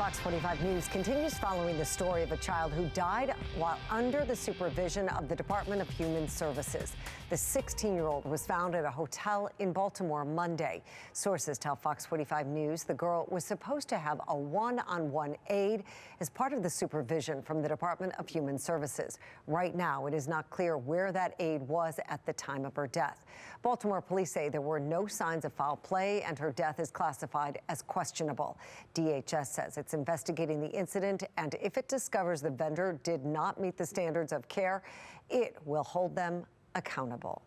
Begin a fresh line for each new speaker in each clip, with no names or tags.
Fox 45 News continues following the story of a child who died while under the supervision of the Department of Human Services. The 16-year-old was found at a hotel in Baltimore Monday. Sources tell Fox 45 News the girl was supposed to have a one-on-one aide as part of the supervision from the Department of Human Services. Right now, it is not clear where that aide was at the time of her death. Baltimore police say there were no signs of foul play and her death is classified as questionable. DHS says it's investigating the incident, and if it discovers the vendor did not meet the standards of care, it will hold them accountable.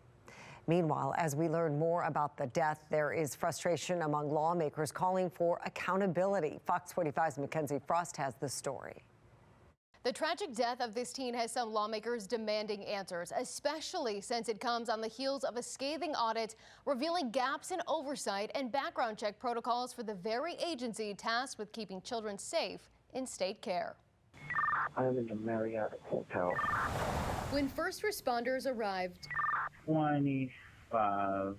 Meanwhile, as we learn more about the death, there is frustration among lawmakers calling for accountability. Fox 45's Mackenzie Frost has the story.
The tragic death of this teen has some lawmakers demanding answers, especially since it comes on the heels of a scathing audit revealing gaps in oversight and background check protocols for the very agency tasked with keeping children safe in state care.
I'm in the Marriott Hotel.
When first responders arrived
25,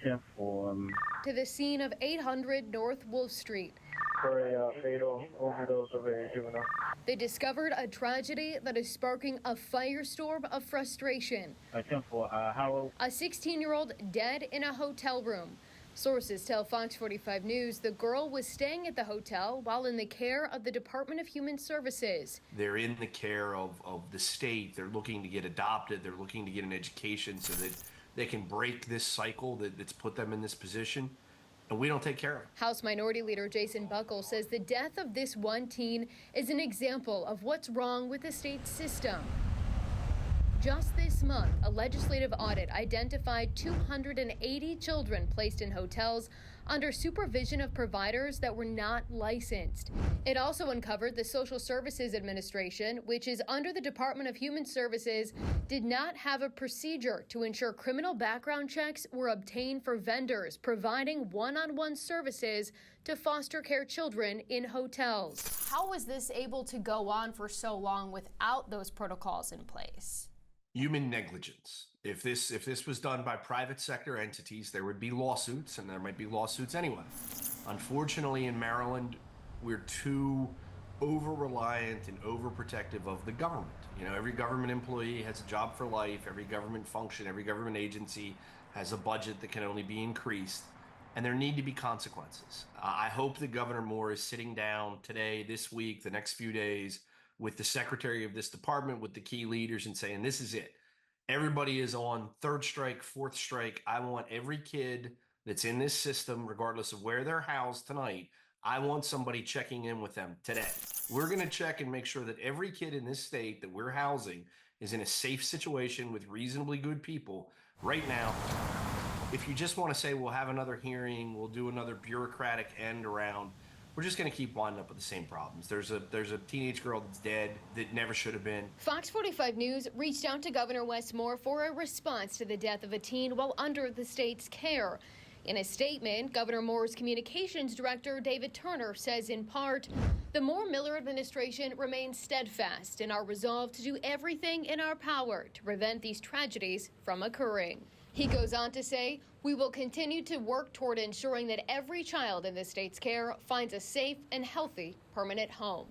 10-4.
to the scene of 800 North Wolfe Street,
For a fatal overdose of a juvenile.
they discovered a tragedy that is sparking a firestorm of frustration.
10-4, how old?
A 16-year-old dead in a hotel room. Sources tell Fox 45 News the girl was staying at the hotel while in the care of the Department of Human Services.
They're in the care of the state. They're looking to get adopted. They're looking to get an education so that they can break this cycle that's put them in this position. And we don't take care of it.
House Minority Leader Jason Buckle says the death of this one teen is an example of what's wrong with the state system. Just this month, a legislative audit identified 280 children placed in hotels under supervision of providers that were not licensed. It also uncovered the Social Services Administration, which is under the Department of Human Services, did not have a procedure to ensure criminal background checks were obtained for vendors providing one-on-one services to foster care children in hotels. How was this able to go on for so long without those protocols in place?
Human negligence. If this was done by private sector entities, there would be lawsuits, and there might be lawsuits anyway. Unfortunately, in Maryland, we're too over-reliant and overprotective of the government. You know, every government employee has a job for life. Every government function, every government agency has a budget that can only be increased, and there need to be consequences. I hope that Governor Moore is sitting down today, this week, the next few days, with the secretary of this department, with the key leaders, and saying, this is it. Everybody is on third strike, fourth strike. I want every kid that's in this system, regardless of where they're housed tonight, I want somebody checking in with them today. We're going to check and make sure that every kid in this state that we're housing is in a safe situation with reasonably good people. Right now, if you just want to say we'll have another hearing, we'll do another bureaucratic end around, we're just going to keep winding up with the same problems. There's a teenage girl that's dead that never should have been.
Fox 45 News reached out to Governor Wes Moore for a response to the death of a teen while under the state's care. In a statement, Governor Moore's communications director, David Turner, says in part, the Moore-Miller administration remains steadfast in our resolve to do everything in our power to prevent these tragedies from occurring. He goes on to say, we will continue to work toward ensuring that every child in the state's care finds a safe and healthy permanent home.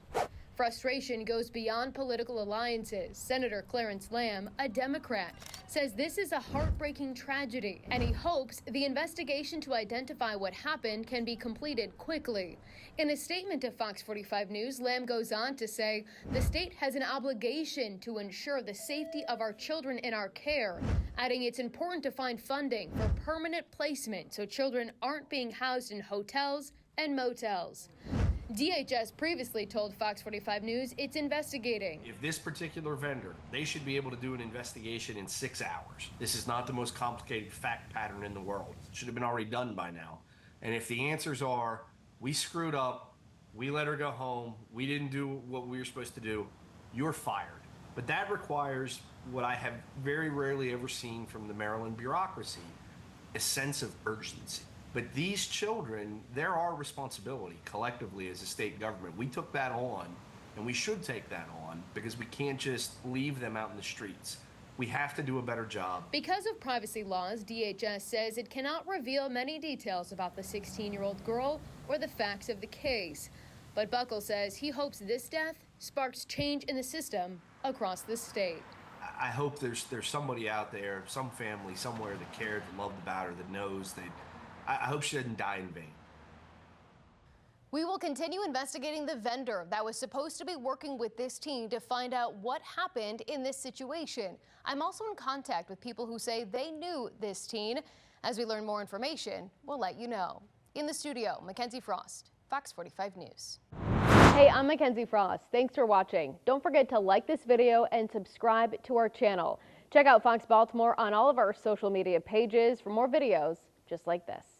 Frustration goes beyond political alliances. Senator Clarence Lamb, a Democrat, says this is a heartbreaking tragedy, and he hopes the investigation to identify what happened can be completed quickly. In a statement to Fox 45 News, Lamb goes on to say the state has an obligation to ensure the safety of our children in our care, adding it's important to find funding for permanent placement so children aren't being housed in hotels and motels. DHS previously told Fox 45 News it's investigating.
If this particular vendor, they should be able to do an investigation in 6 hours. This is not the most complicated fact pattern in the world. It should have been already done by now. And if the answers are, we screwed up, we let her go home, we didn't do what we were supposed to do, you're fired. But that requires what I have very rarely ever seen from the Maryland bureaucracy, a sense of urgency. But these children, they're our responsibility collectively as a state government. We took that on, and we should take that on, because we can't just leave them out in the streets. We have to do a better job.
Because of privacy laws, DHS says it cannot reveal many details about the 16-year-old girl or the facts of the case. But Buckle says he hopes this death sparks change in the system across the state.
I hope there's somebody out there, some family somewhere that cared, that loved about her, that knows that. I hope she didn't die in vain.
We will continue investigating the vendor that was supposed to be working with this teen to find out what happened in this situation. I'm also in contact with people who say they knew this teen. As we learn more information, we'll let you know. In the studio, Mackenzie Frost, Fox 45 News. Hey, I'm Mackenzie Frost. Thanks for watching. Don't forget to like this video and subscribe to our channel. Check out Fox Baltimore on all of our social media pages for more videos just like this.